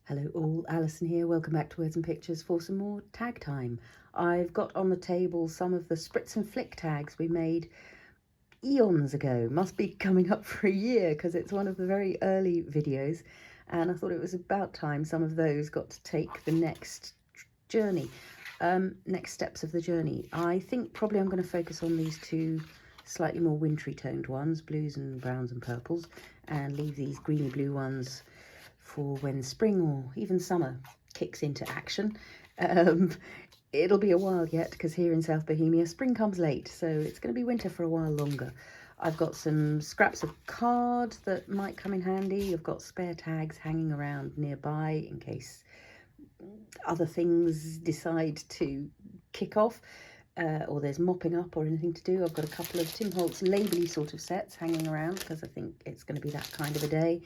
Hello all, Alison here. Welcome back to Words and Pictures for some more tag time. I've got on the table some of the spritz and flick tags we made eons ago. Must be coming up for a year because it's one of the very early videos, and I thought it was about time some of those got to take the next journey, next steps of the journey. I think probably I'm going to focus on these two slightly more wintry toned ones, blues and browns and purples, and leave these greeny blue ones for when spring or even summer kicks into action. It'll be a while yet because here in South Bohemia spring comes late, so it's going to be winter for a while longer. I've got some scraps of card that might come in handy. I've got spare tags hanging around nearby in case other things decide to kick off, or there's mopping up or anything to do. I've got a couple of Tim Holtz label-y sort of sets hanging around because I think it's going to be that kind of a day.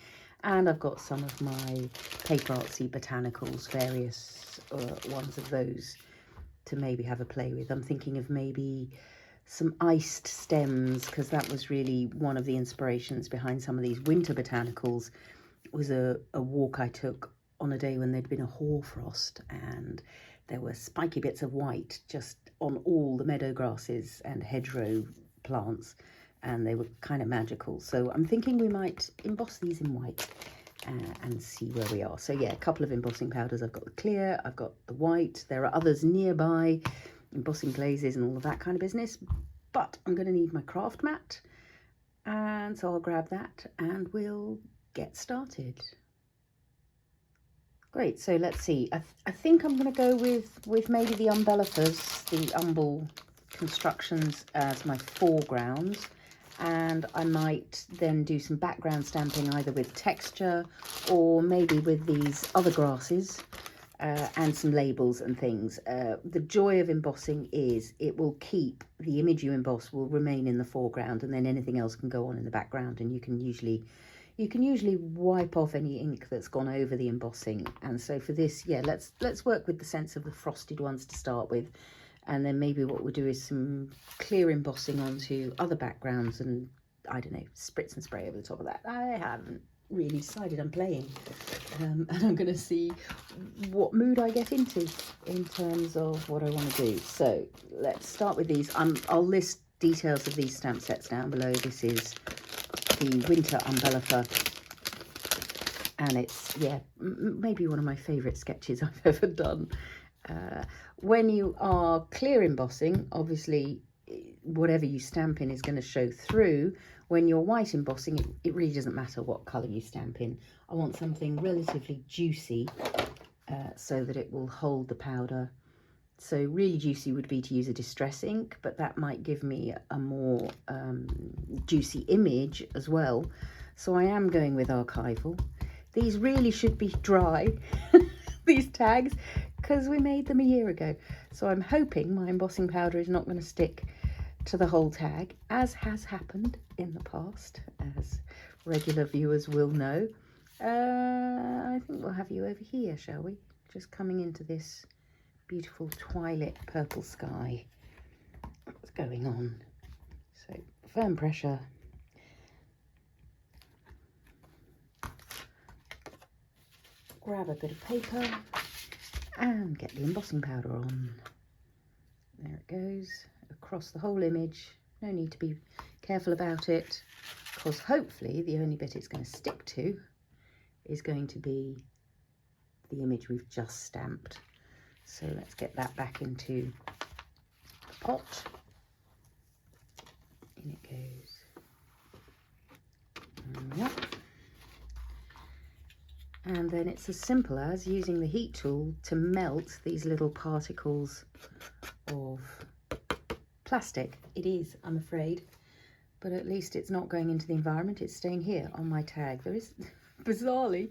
And I've got some of my PaperArtsy botanicals, various ones of those to maybe have a play with. I'm thinking of maybe some iced stems, because that was really one of the inspirations behind some of these winter botanicals. It was a walk I took on a day when there'd been a hoarfrost and there were spiky bits of white just on all the meadow grasses and hedgerow plants, and they were kind of magical. So I'm thinking we might emboss these in white and see where we are. So yeah, a couple of embossing powders. I've got the clear, I've got the white. There are others nearby, embossing glazes and all of that kind of business. But I'm going to need my craft mat, and so I'll grab that and we'll get started. Great, so let's see. I think I'm going to go with maybe the umbellifers, the umbel constructions as my foreground. And I might then do some background stamping either with texture or maybe with these other grasses and some labels and things. The joy of embossing is it will keep the image you emboss will remain in the foreground, and then anything else can go on in the background, and you can usually wipe off any ink that's gone over the embossing. And so for this, yeah, let's work with the sense of the frosted ones to start with. And then maybe what we'll do is some clear embossing onto other backgrounds and, I don't know, spritz and spray over the top of that. I haven't really decided. I'm playing. And I'm going to see what mood I get into in terms of what I want to do. So let's start with these. I'll list details of these stamp sets down below. This is the Winter Umbellifer. And it's, yeah, maybe one of my favourite sketches I've ever done. When you are clear embossing, obviously whatever you stamp in is going to show through. When you're white embossing, it really doesn't matter what colour you stamp in. I want something relatively juicy so that it will hold the powder. So really juicy would be to use a distress ink, but that might give me a more juicy image as well. So I am going with Archival. These really should be dry, these tags, because we made them a year ago. So I'm hoping my embossing powder is not going to stick to the whole tag, as has happened in the past, as regular viewers will know. I think we'll have you over here, shall we? Just coming into this beautiful twilight purple sky. What's going on? So firm pressure. Grab a bit of paper and get the embossing powder on. There it goes, across the whole image. No need to be careful about it, because hopefully the only bit it's going to stick to is going to be the image we've just stamped. So let's get that back into the pot. In it goes. Yep. And then it's as simple as using the heat tool to melt these little particles of plastic. It is, I'm afraid, but at least it's not going into the environment. It's staying here on my tag. There is, bizarrely,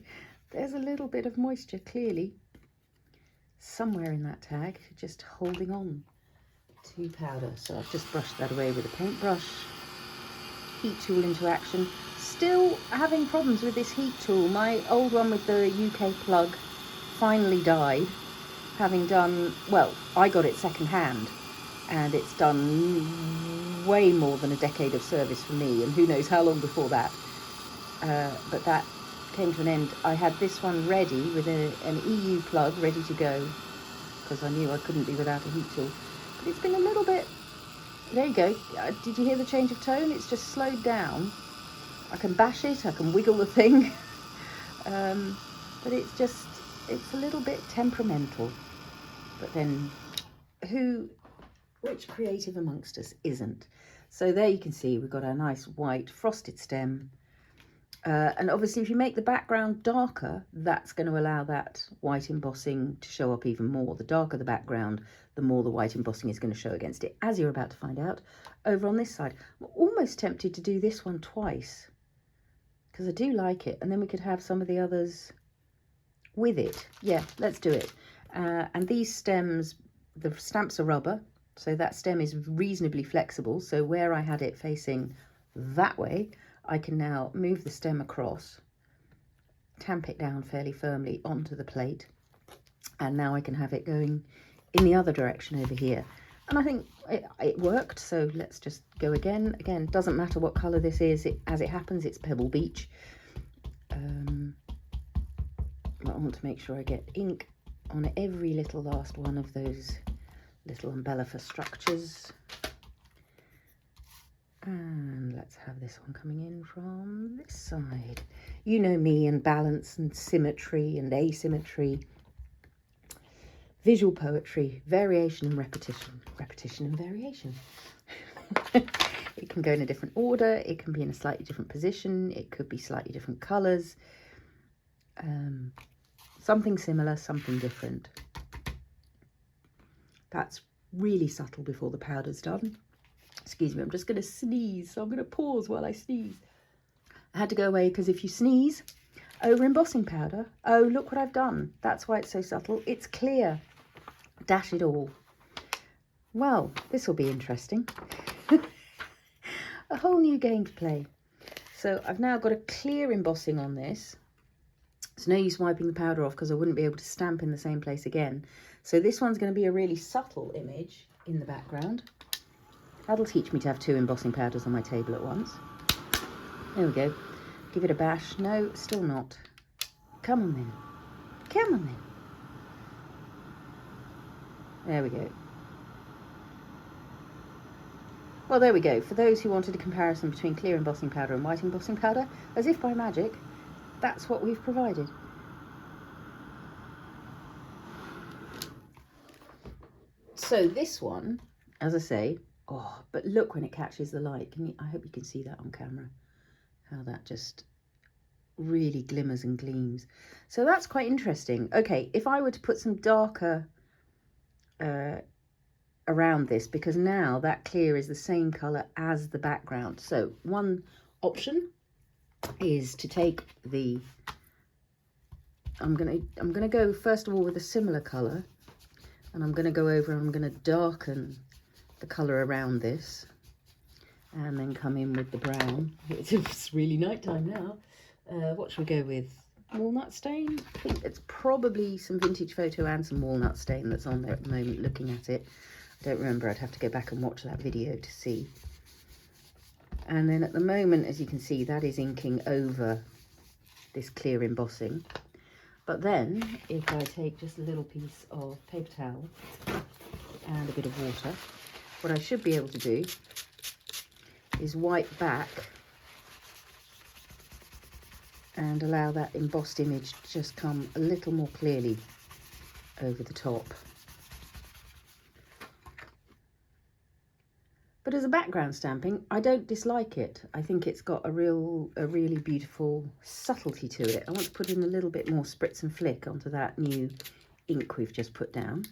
there's a little bit of moisture clearly somewhere in that tag, just holding on to powder. So I've just brushed that away with a paintbrush. Heat tool into action. Still having problems with this heat tool. My old one with the UK plug finally died, having done, well, I got it second hand, and it's done way more than a decade of service for me, and who knows how long before that. But that came to an end. I had this one ready with an EU plug ready to go, because I knew I couldn't be without a heat tool. But it's been a little bit, there you go. Did you hear the change of tone? It's just slowed down. I can bash it, I can wiggle the thing. But it's a little bit temperamental. But then which creative amongst us isn't? So there you can see we've got our nice white frosted stem. And obviously if you make the background darker, that's going to allow that white embossing to show up even more. The darker the background, the more the white embossing is going to show against it, as you're about to find out over on this side. I'm almost tempted to do this one twice, because I do like it, and then we could have some of the others with it. Yeah, let's do it. And these stems, the stamps are rubber, so that stem is reasonably flexible. So where I had it facing that way, I can now move the stem across, tamp it down fairly firmly onto the plate, and now I can have it going in the other direction over here. And I think it worked, so let's just go again. Again, doesn't matter what colour this is, as it happens, it's Pebble Beach. I want to make sure I get ink on every little last one of those little umbellifer structures. And let's have this one coming in from this side. You know me and balance and symmetry and asymmetry. Visual poetry, variation and repetition. Repetition and variation. It can go in a different order. It can be in a slightly different position. It could be slightly different colours. Something similar, something different. That's really subtle before the powder's done. Excuse me, I'm just going to sneeze, so I'm going to pause while I sneeze. I had to go away because if you sneeze over embossing powder, oh, look what I've done. That's why it's so subtle. It's clear. Dash it all. Well, this will be interesting. A whole new game to play. So I've now got a clear embossing on this. It's no use wiping the powder off because I wouldn't be able to stamp in the same place again. So this one's going to be a really subtle image in the background. That'll teach me to have 2 embossing powders on my table at once. There we go. Give it a bash. No, still not. Come on then. Come on then. There we go. Well, there we go. For those who wanted a comparison between clear embossing powder and white embossing powder, as if by magic, that's what we've provided. So this one, as I say, oh, but look when it catches the light. I hope you can see that on camera, how that just really glimmers and gleams. So that's quite interesting. Okay, if I were to put some darker around this, because now that clear is the same colour as the background. So one option is to take the, I'm gonna go first of all with a similar colour, and I'm gonna go over and I'm gonna darken the colour around this, and then come in with the brown. It's really nighttime now. What should we go with? Walnut stain? I think it's probably some vintage photo and some walnut stain that's on there at the moment, looking at it. I don't remember, I'd have to go back and watch that video to see. And then at the moment, as you can see, that is inking over this clear embossing. But then, if I take just a little piece of paper towel and a bit of water, what I should be able to do is wipe back and allow that embossed image to just come a little more clearly over the top. But as a background stamping, I don't dislike it. I think it's got a really beautiful subtlety to it. I want to put in a little bit more spritz and flick onto that new ink we've just put down.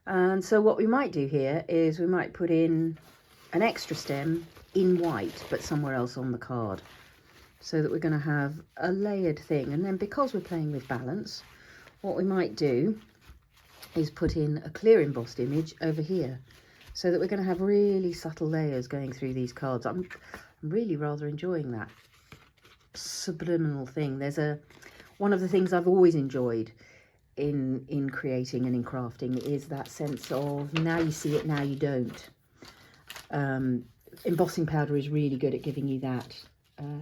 And so what we might do here is we might put in an extra stem in white, but somewhere else on the card, so that we're going to have a layered thing. And then because we're playing with balance, what we might do is put in a clear embossed image over here, so that we're going to have really subtle layers going through these cards. I'm really rather enjoying that subliminal thing. There's one of the things I've always enjoyed in creating and in crafting is that sense of now you see it, now you don't. Embossing powder is really good at giving you that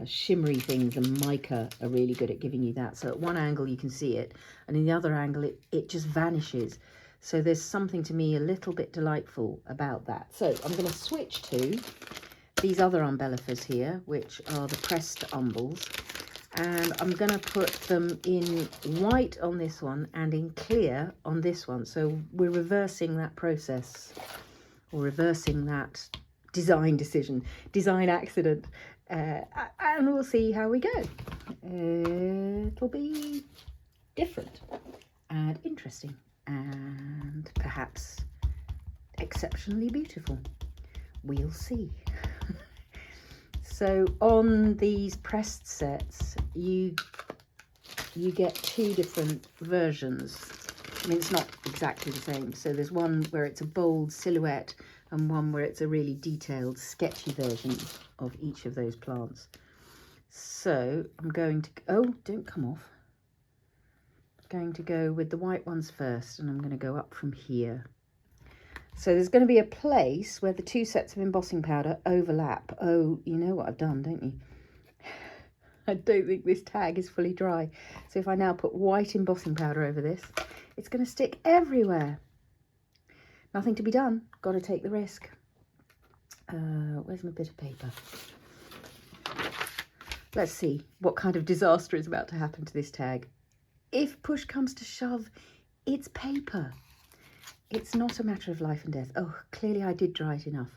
shimmery things, and mica are really good at giving you that. So at one angle you can see it, and in the other angle it just vanishes. So there's something to me a little bit delightful about that. So I'm going to switch to these other umbellifers here, which are the Pressed Umbels, and I'm going to put them in white on this one and in clear on this one. So we're reversing that process, or reversing that design decision, design accident, and we'll see how we go. It'll be different and interesting and perhaps exceptionally beautiful. We'll see. So on these pressed sets, you get two different versions. I mean, it's not exactly the same. So there's one where it's a bold silhouette and one where it's a really detailed, sketchy version of each of those plants. So I'm going to, oh, don't come off. I'm going to go with the white ones first, and I'm going to go up from here. So there's going to be a place where the two sets of embossing powder overlap. Oh, you know what I've done, don't you? I don't think this tag is fully dry. So if I now put white embossing powder over this, it's going to stick everywhere. Nothing to be done. Got to take the risk. Where's my bit of paper? Let's see what kind of disaster is about to happen to this tag. If push comes to shove, it's paper. It's not a matter of life and death. Oh, clearly I did dry it enough.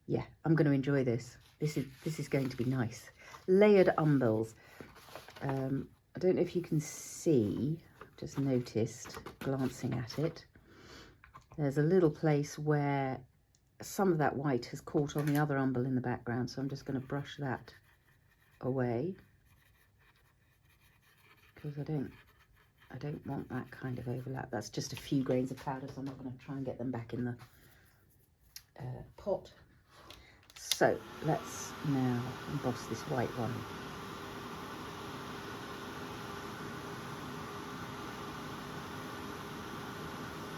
Yeah, I'm going to enjoy this. This is going to be nice. Layered umbels. I don't know if you can see, just noticed, glancing at it, there's a little place where some of that white has caught on the other umbel in the background, so I'm just going to brush that away, because I don't want that kind of overlap. That's just a few grains of powder, so I'm not going to try and get them back in the pot. So let's now emboss this white one.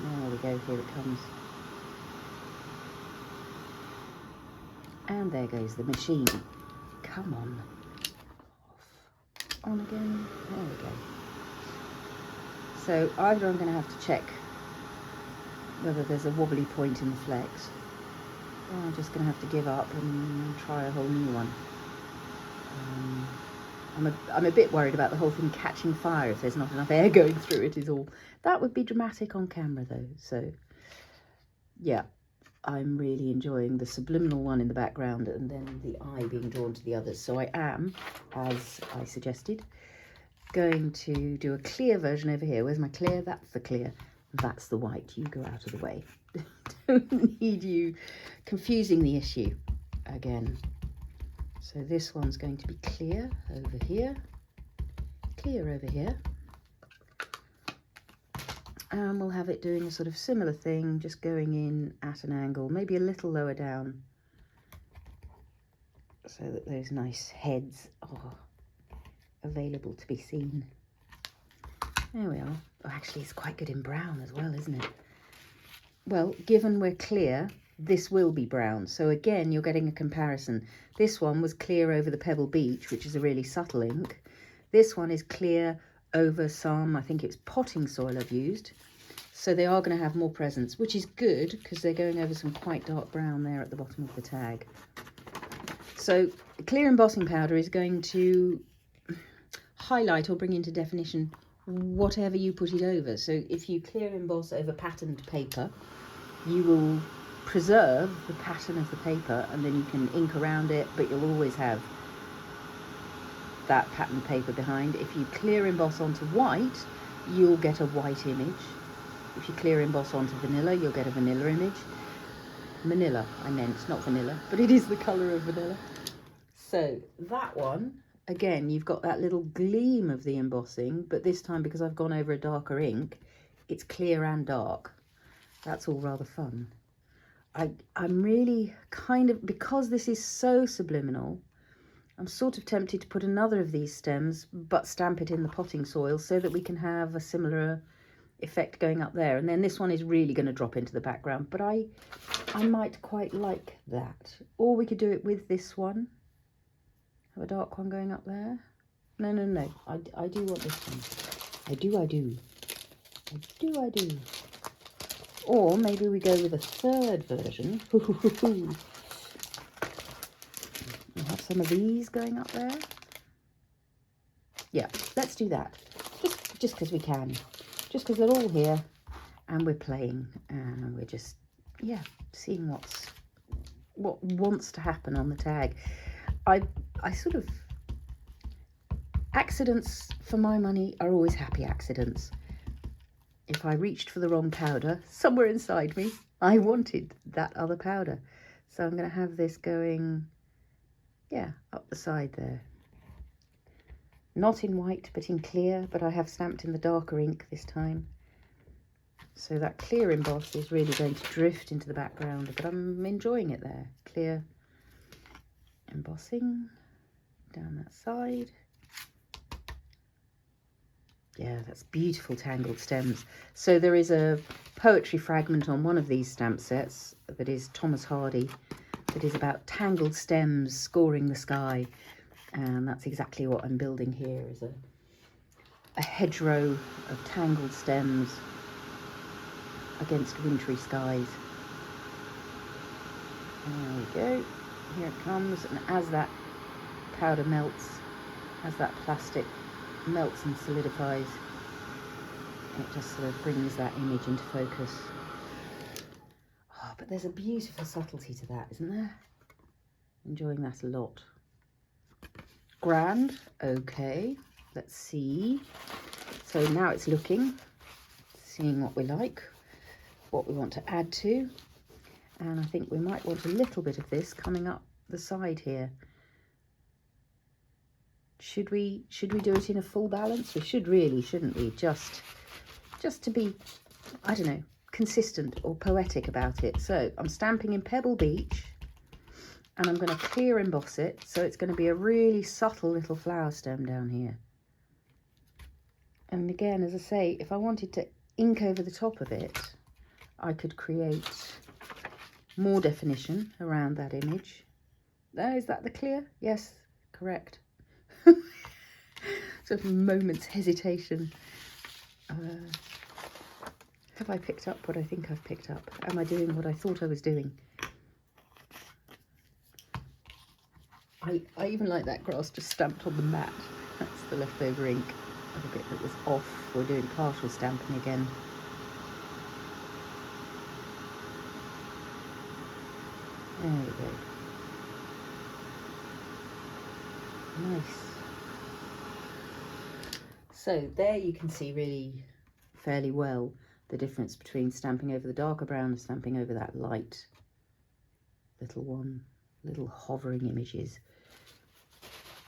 There we go, here it comes. And there goes the machine. Come on. Off. On again. There we go. So either I'm going to have to check whether there's a wobbly point in the flex, or I'm just going to have to give up and try a whole new one. I'm a bit worried about the whole thing catching fire if there's not enough air going through it is all. That would be dramatic on camera though. So yeah, I'm really enjoying the subliminal one in the background and then the eye being drawn to the others. So I am, as I suggested, going to do a clear version over here. Where's my clear? That's the clear. That's the white. You go out of the way. Don't need you confusing the issue again. So this one's going to be clear over here, clear over here. And we'll have it doing a sort of similar thing, just going in at an angle, maybe a little lower down, so that those nice heads are available to be seen. There we are. Oh, actually, it's quite good in brown as well, isn't it? Well, given we're clear, this will be brown. So again, you're getting a comparison. This one was clear over the Pebble Beach, which is a really subtle ink. This one is clear over some, I think it's potting soil I've used. So they are going to have more presence, which is good because they're going over some quite dark brown there at the bottom of the tag. So clear embossing powder is going to highlight or bring into definition whatever you put it over. So if you clear emboss over patterned paper, you will preserve the pattern of the paper and then you can ink around it, but you'll always have that patterned paper behind. If you clear emboss onto white, you'll get a white image. If you clear emboss onto vanilla, you'll get a vanilla image. Manila, I meant, not vanilla, but it is the colour of vanilla. So that one, again, you've got that little gleam of the embossing, but this time because I've gone over a darker ink, it's clear and dark. That's all rather fun. I'm really kind of, because this is so subliminal, I'm sort of tempted to put another of these stems, but stamp it in the potting soil so that we can have a similar effect going up there. And then this one is really going to drop into the background, but I might quite like that. Or we could do it with this one. Have a dark one going up there. No, no, no. I do want this one. I do. Or maybe we go with a third version. We'll have some of these going up there. Yeah, let's do that. Just because we can. Just because they're all here and we're playing and we're just, yeah, seeing what wants to happen on the tag. I sort of, accidents for my money are always happy accidents. If I reached for the wrong powder, somewhere inside me, I wanted that other powder. So I'm going to have this going, yeah, up the side there. Not in white, but in clear, but I have stamped in the darker ink this time. So that clear emboss is really going to drift into the background, but I'm enjoying it there. Clear embossing down that side. Yeah, that's beautiful tangled stems. So there is a poetry fragment on one of these stamp sets that is Thomas Hardy, that is about tangled stems scoring the sky. And that's exactly what I'm building here, is a hedgerow of tangled stems against wintry skies. There we go. Here it comes. And as that powder melts, as that plastic melts and solidifies, it just sort of brings that image into focus. Oh, but there's a beautiful subtlety to that, isn't there? Enjoying that a lot. Grand. Okay, let's see. So now it's looking, seeing what we like, what we want to add to, and I think we might want a little bit of this coming up the side here. Should we do it in a full balance? We should really, shouldn't we? Just to be, I don't know, consistent or poetic about it. So I'm stamping in Pebble Beach, and I'm going to clear emboss it, so it's going to be a really subtle little flower stem down here. And again, as I say, if I wanted to ink over the top of it, I could create more definition around that image. Oh, is that the clear? Yes, correct. Sort of moment's hesitation. Have I picked up what I think I've picked up? Am I doing what I thought I was doing? I even like that grass just stamped on the mat. That's the leftover ink of a bit that was off. We're doing partial stamping again. There we go. Nice. So there you can see really fairly well the difference between stamping over the darker brown and stamping over that light little one, little hovering images.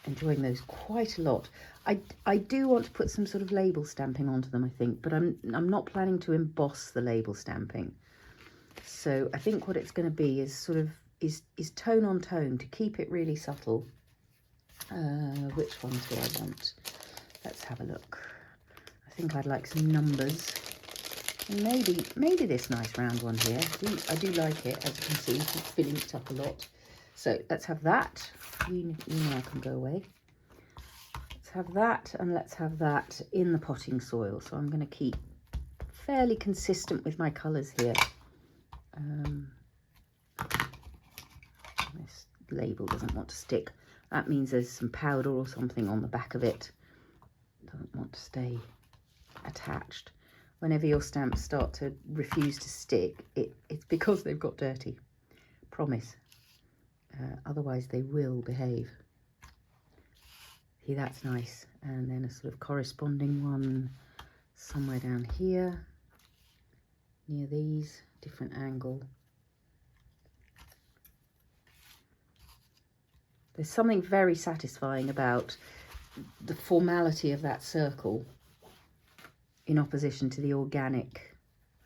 Enjoying those quite a lot. I do want to put some sort of label stamping onto them, I think, but I'm not planning to emboss the label stamping. So I think what it's going to be is sort of is tone on tone to keep it really subtle. Which ones do I want? Let's have a look. I think I'd like some numbers. And maybe this nice round one here. I do like it, as you can see. It's been inked up a lot. So let's have that. You know I can go away. Let's have that, and let's have that in the potting soil. So I'm going to keep fairly consistent with my colours here. This label doesn't want to stick. That means there's some powder or something on the back of it. Doesn't want to stay attached. Whenever your stamps start to refuse to stick, it's because they've got dirty. Promise. Otherwise they will behave. See, that's nice. And then a sort of corresponding one somewhere down here, near these, different angle. There's something very satisfying about the formality of that circle in opposition to the organic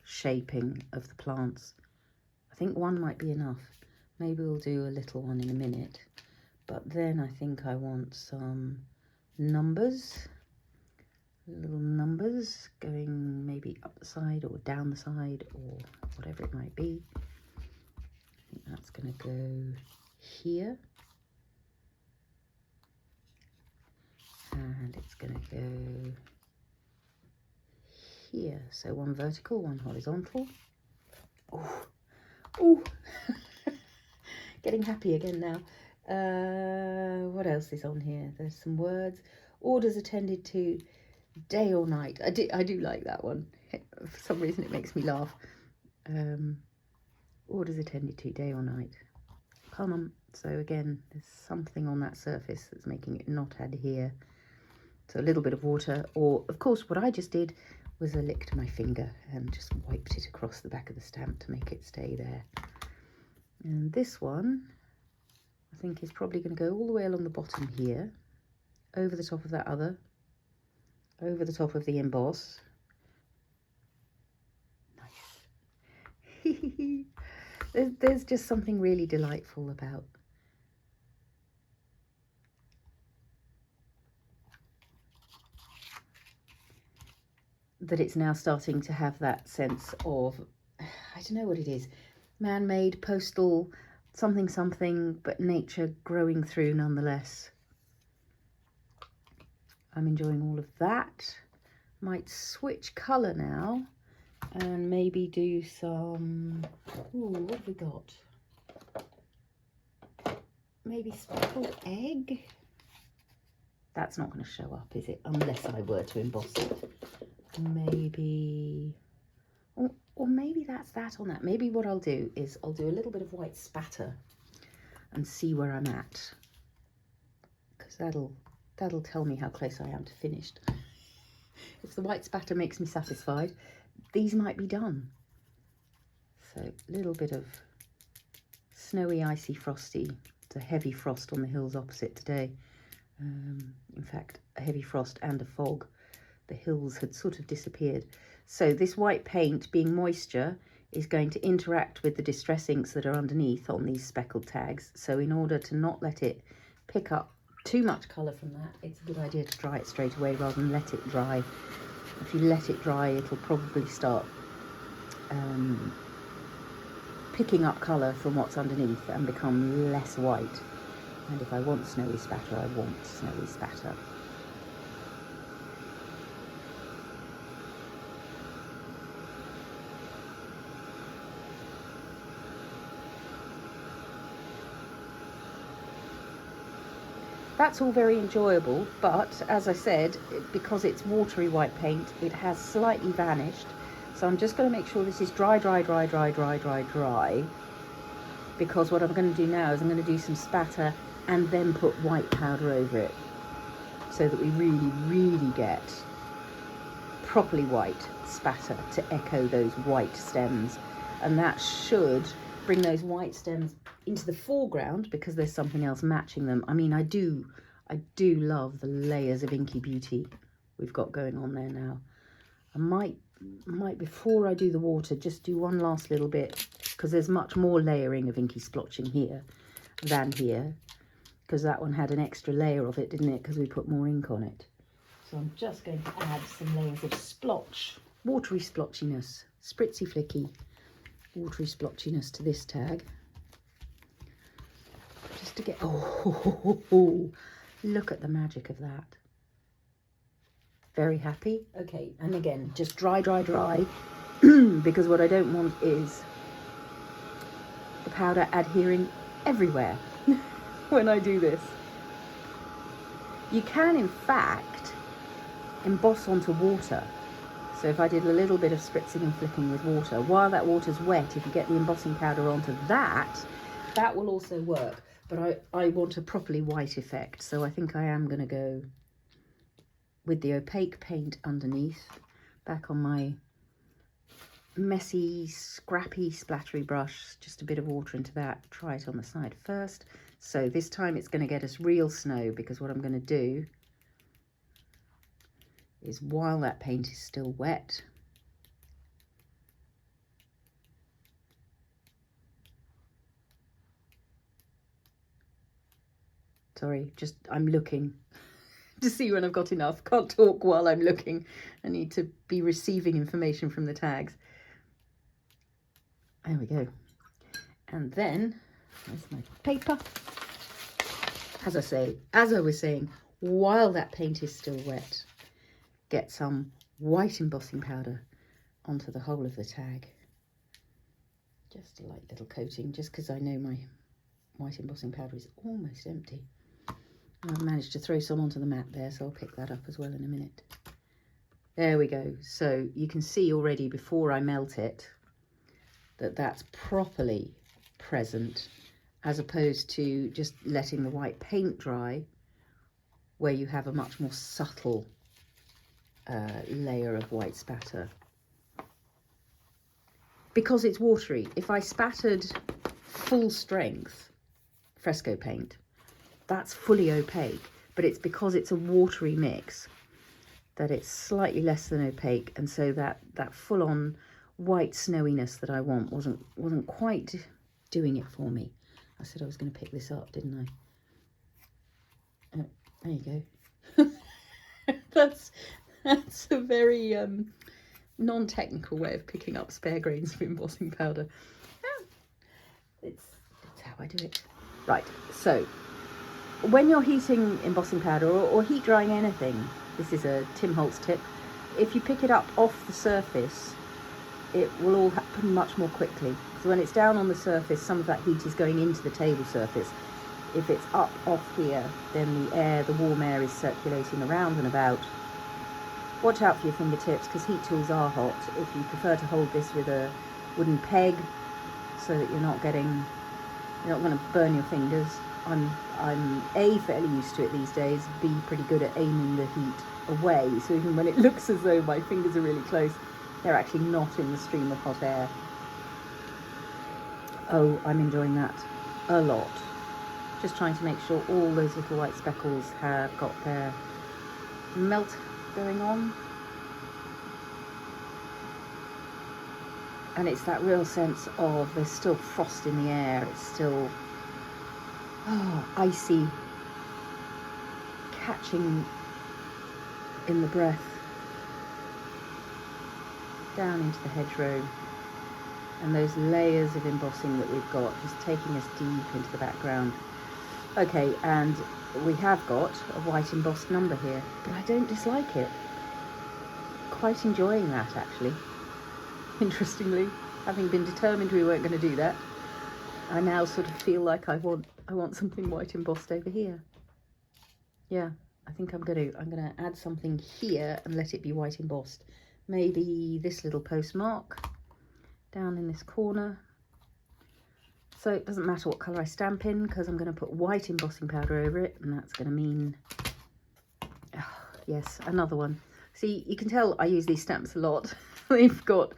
shaping of the plants. I think one might be enough. Maybe we'll do a little one in a minute. But then I think I want some numbers, little numbers going maybe up the side or down the side or whatever it might be. I think that's going to go here. and it's going to go here. So one vertical, one horizontal. Oh, oh. Getting happy again now. What else is on here? There's some words. Orders attended to day or night. I do like that one. For some reason it makes me laugh. Orders attended to day or night. Come on. So again, there's something on that surface that's making it not adhere. So a little bit of water, or of course what I just did was I licked my finger and just wiped it across the back of the stamp to make it stay there. And this one, I think, is probably going to go all the way along the bottom here, over the top of that other, over the top of the emboss. Nice. There's just something really delightful about that it's now starting to have that sense of, I don't know what it is, man-made, postal, something, but nature growing through nonetheless. I'm enjoying all of that. Might switch colour now and maybe do some, ooh, what have we got? Maybe speckled egg? That's not going to show up, is it? Unless I were to emboss it. Maybe, or maybe that's that on that. Maybe what I'll do is I'll do a little bit of white spatter and see where I'm at, because that'll tell me how close I am to finished. If the white spatter makes me satisfied, these might be done. So a little bit of snowy, icy, frosty. It's a heavy frost on the hills opposite today. In fact, a heavy frost and a fog. The hills had sort of disappeared. So this white paint, being moisture, is going to interact with the distress inks that are underneath on these speckled tags. So in order to not let it pick up too much colour from that, it's a good idea to dry it straight away rather than let it dry. If you let it dry, it'll probably start picking up colour from what's underneath and become less white. And if I want snowy spatter, I want snowy spatter. That's all very enjoyable, but as I said, because it's watery white paint, it has slightly vanished. So I'm just going to make sure this is dry, because what I'm going to do now is I'm going to do some spatter and then put white powder over it, so that we really get properly white spatter to echo those white stems. And that should bring those white stems into the foreground, because there's something else matching them. I mean, I do love the layers of inky beauty we've got going on there now. I might before I do the water, just do one last little bit, because there's much more layering of inky splotching here than here, because that one had an extra layer of it, didn't it, because we put more ink on it. So I'm just going to add some layers of splotch, watery splotchiness, spritzy flicky watery splotchiness to this tag, just to get, oh, look at the magic of that. Very happy. Okay, and again, just dry, because what I don't want is the powder adhering everywhere when I do this. You can, in fact, emboss onto water. So if I did a little bit of spritzing and flicking with water, while that water's wet, if you get the embossing powder onto that, that will also work. But I want a properly white effect, so I think I am going to go with the opaque paint underneath, back on my messy, scrappy, splattery brush, just a bit of water into that, try it on the side first. So this time it's going to get us real snow, because what I'm going to do is, while that paint is still wet, sorry, just I'm looking to see when I've got enough. Can't talk while I'm looking. I need to be receiving information from the tags. There we go. And then, there's my paper. As I was saying, while that paint is still wet, get some white embossing powder onto the whole of the tag. Just a light little coating, just because I know my white embossing powder is almost empty. And I've managed to throw some onto the mat there, so I'll pick that up as well in a minute. There we go. So you can see already before I melt it that that's properly present, as opposed to just letting the white paint dry, where you have a much more subtle layer of white spatter. Because it's watery, if I spattered full strength Fresco paint, that's fully opaque, but it's because it's a watery mix that it's slightly less than opaque, and so that full-on white snowiness that I want wasn't quite doing it for me. I said I was going to pick this up, didn't I? There you go. that's a very non-technical way of picking up spare grains of embossing powder. Yeah, it's how I do it. Right, so when you're heating embossing powder or heat drying anything, this is a Tim Holtz tip, if you pick it up off the surface, it will all happen much more quickly. So when it's down on the surface, some of that heat is going into the table surface. If it's up off here, then the warm air is circulating around and about. Watch out for your fingertips, because heat tools are hot. If you prefer to hold this with a wooden peg so that you're not going to burn your fingers. I'm A, fairly used to it these days, B, pretty good at aiming the heat away, so even when it looks as though my fingers are really close, they're actually not in the stream of hot air. Oh, I'm enjoying that a lot. Just trying to make sure all those little white speckles have got their melt going on. And it's that real sense of there's still frost in the air, it's still icy, catching in the breath down into the hedgerow, and those layers of embossing that we've got just taking us deep into the background. Okay, and we have got a white embossed number here, but I don't dislike it. Quite enjoying that, actually. Interestingly, having been determined we weren't going to do that, I now sort of feel like I want something white embossed over here. Yeah, I think I'm going to add something here and let it be white embossed. Maybe this little postmark down in this corner. So it doesn't matter what colour I stamp in, because I'm going to put white embossing powder over it, and that's going to mean, yes, another one. See, you can tell I use these stamps a lot. They've got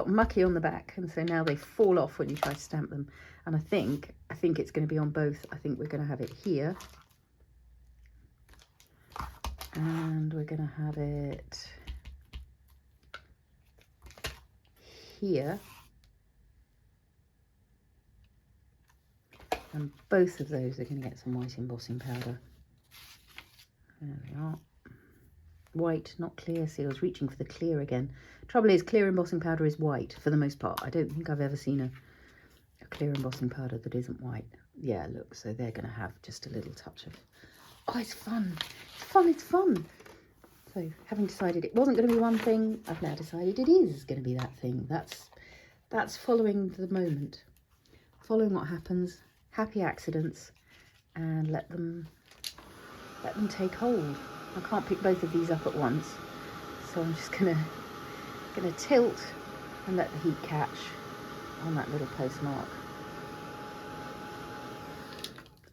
mucky on the back, and so now they fall off when you try to stamp them. And I think it's going to be on both. I think we're going to have it here, and we're going to have it here, and both of those are going to get some white embossing powder. There we are. White, not clear. See, I was reaching for the clear again. Trouble is, clear embossing powder is white for the most part. I don't think I've ever seen a clear embossing powder that isn't white. Yeah, look, so they're going to have just a little touch of... Oh, it's fun. It's fun, it's fun. So, having decided it wasn't going to be one thing, I've now decided it is going to be that thing. That's following the moment. Following what happens, happy accidents, and let them take hold. I can't pick both of these up at once, so I'm just gonna tilt and let the heat catch on that little postmark.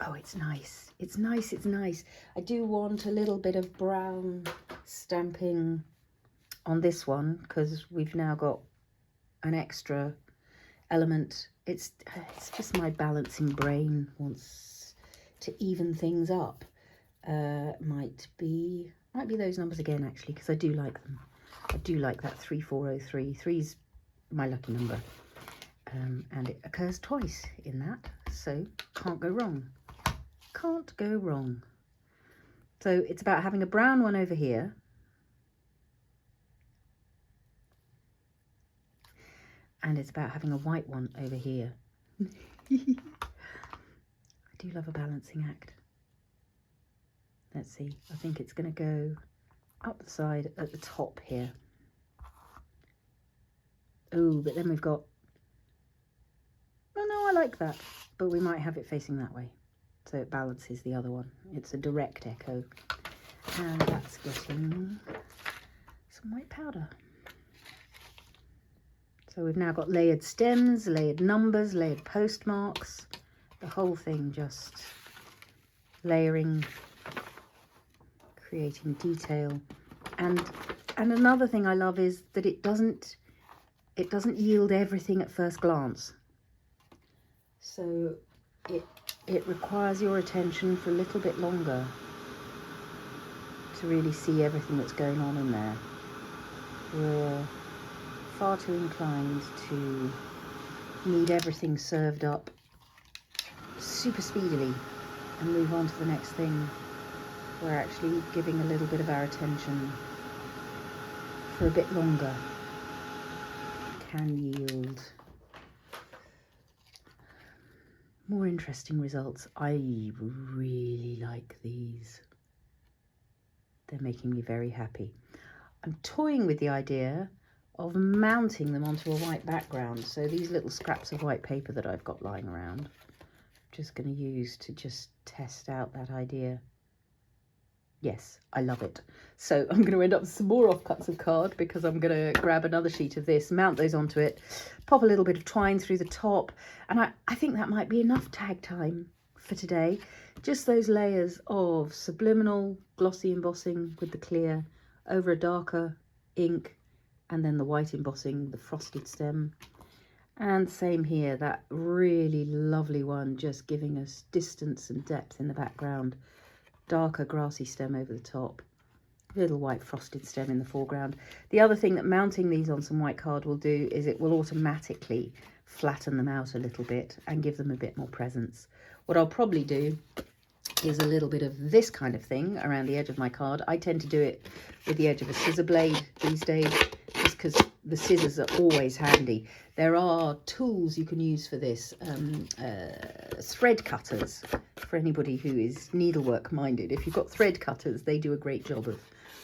Oh, it's nice. It's nice, it's nice. I do want a little bit of brown stamping on this one, because we've now got an extra element. It's just my balancing brain wants to even things up. Might be those numbers again, actually, because I do like them. I do like that 3403. 3's my lucky number, and it occurs twice in that, so can't go wrong. Can't go wrong. So it's about having a brown one over here, and it's about having a white one over here. I do love a balancing act. let's see, I think it's going to go up the side at the top here. Oh, but then we've got, oh no, I like that, but we might have it facing that way, so it balances the other one. It's a direct echo, and that's getting some white powder. So we've now got layered stems, layered numbers, layered postmarks, the whole thing just layering, creating detail. And another thing I love is that it doesn't yield everything at first glance. So it requires your attention for a little bit longer to really see everything that's going on in there. We're far too inclined to need everything served up super speedily and move on to the next thing. We're actually giving a little bit of our attention for a bit longer can yield more interesting results. I really like these. They're making me very happy. I'm toying with the idea of mounting them onto a white background. So these little scraps of white paper that I've got lying around, I'm just going to use to just test out that idea. Yes, I love it. So I'm going to end up with some more offcuts of card, because I'm going to grab another sheet of this, mount those onto it, pop a little bit of twine through the top, and I think that might be enough tag time for today. Just those layers of subliminal glossy embossing with the clear over a darker ink, and then the white embossing, the frosted stem. And same here, that really lovely one, just giving us distance and depth in the background. Darker grassy stem over the top, little white frosted stem in the foreground. The other thing that mounting these on some white card will do is it will automatically flatten them out a little bit and give them a bit more presence. What I'll probably do is a little bit of this kind of thing around the edge of my card. I tend to do it with the edge of a scissor blade these days, just because the scissors are always handy. There are tools you can use for this, thread cutters, for anybody who is needlework minded. If you've got thread cutters, they do a great job of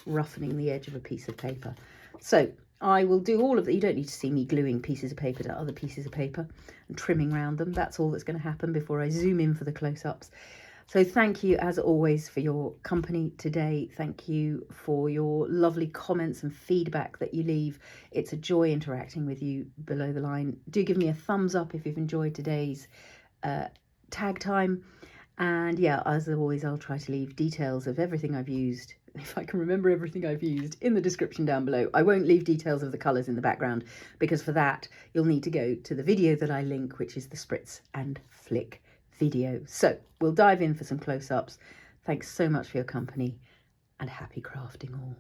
roughening the edge of a piece of paper. So I will do all of that. You don't need to see me gluing pieces of paper to other pieces of paper and trimming around them. That's all that's going to happen before I zoom in for the close-ups. So thank you, as always, for your company today. Thank you for your lovely comments and feedback that you leave. It's a joy interacting with you below the line. Do give me a thumbs up if you've enjoyed today's tag time. And yeah, as always, I'll try to leave details of everything I've used, if I can remember everything I've used, in the description down below. I won't leave details of the colours in the background, because for that, you'll need to go to the video that I link, which is the Spritz and Flick video. So we'll dive in for some close-ups. Thanks so much for your company, and happy crafting all.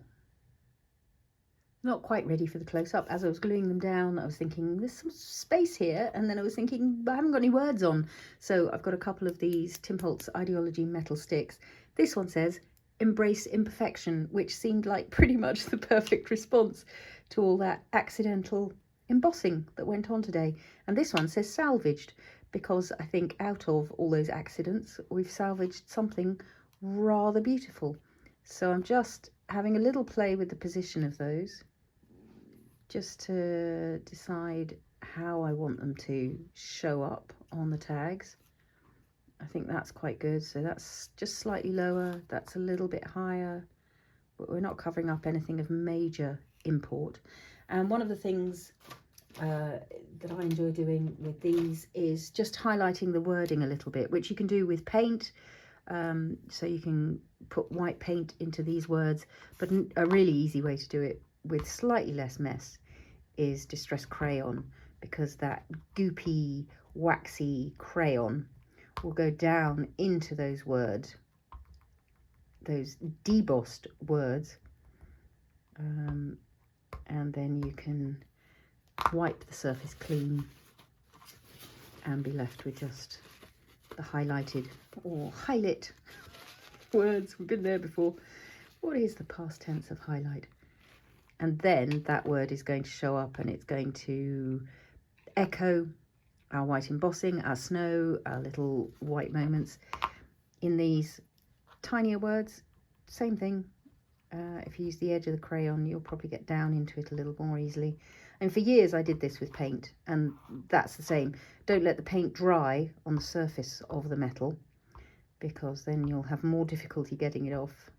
Not quite ready for the close-up. As I was gluing them down, I was thinking there's some space here, and then I was thinking I haven't got any words on. So I've got a couple of these Tim Holtz Idea-ology metal sticks. This one says embrace imperfection, which seemed like pretty much the perfect response to all that accidental embossing that went on today. And this one says salvaged, because I think out of all those accidents, we've salvaged something rather beautiful. So I'm just having a little play with the position of those, just to decide how I want them to show up on the tags. I think that's quite good. So that's just slightly lower, that's a little bit higher, but we're not covering up anything of major import. And one of the things that I enjoy doing with these is just highlighting the wording a little bit, which you can do with paint. So you can put white paint into these words, but a really easy way to do it with slightly less mess is distress crayon, because that goopy, waxy crayon will go down into those words, those debossed words, and then you can wipe the surface clean and be left with just the highlighted or highlit words. We've been there before. What is the past tense of highlight? And then that word is going to show up, and it's going to echo our white embossing, our snow, our little white moments in these tinier words same thing. If you use the edge of the crayon, you'll probably get down into it a little more easily. And for years I did this with paint, and that's the same. Don't let the paint dry on the surface of the metal, because then you'll have more difficulty getting it off.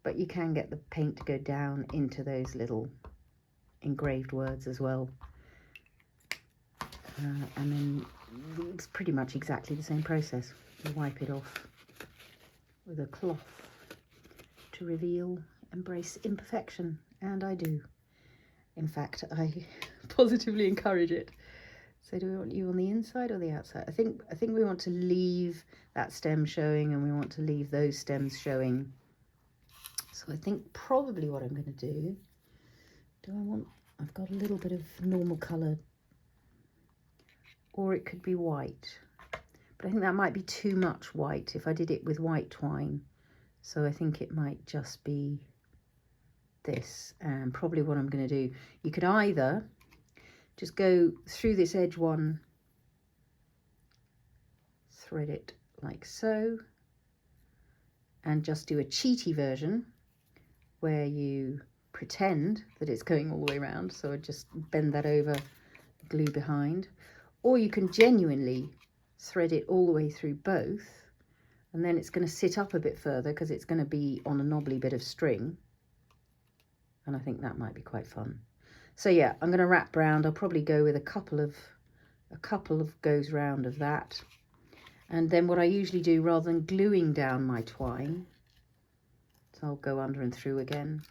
But you can get the paint to go down into those little engraved words as well. And then it's pretty much exactly the same process. You wipe it off with a cloth to reveal, embrace imperfection, and I do. In fact, I positively encourage it. So do we want you on the inside or the outside? I think we want to leave that stem showing, and we want to leave those stems showing. So I think probably what I'm going to do, I've got a little bit of normal colour, or it could be white, but I think that might be too much white if I did it with white twine. So I think it might just be this, and probably what I'm going to do, you could either just go through this edge one, thread it like so, and just do a cheaty version where you pretend that it's going all the way around. So I just bend that over, glue behind, or you can genuinely thread it all the way through both, and then it's going to sit up a bit further because it's going to be on a knobbly bit of string, and I think that might be quite fun. So yeah, I'm going to wrap round. I'll probably go with a couple of goes round of that, and then what I usually do, rather than gluing down my twine, so I'll go under and through again,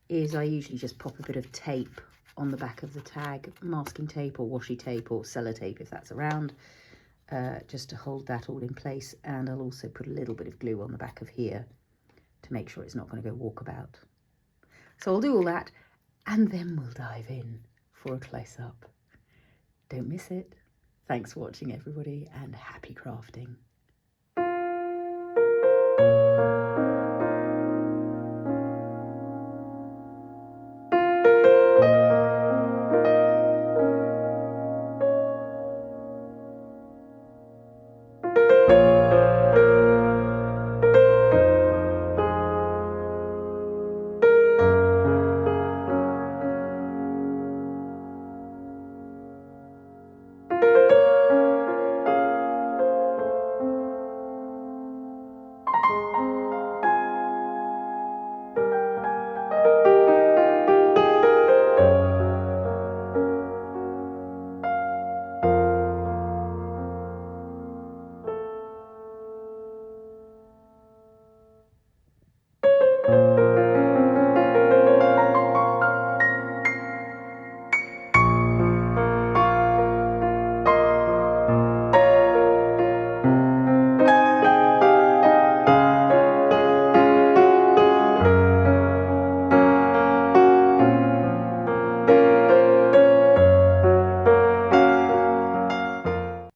is I usually just pop a bit of tape on the back of the tag, masking tape or washi tape or sellotape if that's around, just to hold that all in place. And I'll also put a little bit of glue on the back of here to make sure it's not going to go walkabout. So I'll do all that, and then we'll dive in for a close-up. Don't miss it. Thanks for watching, everybody, and happy crafting.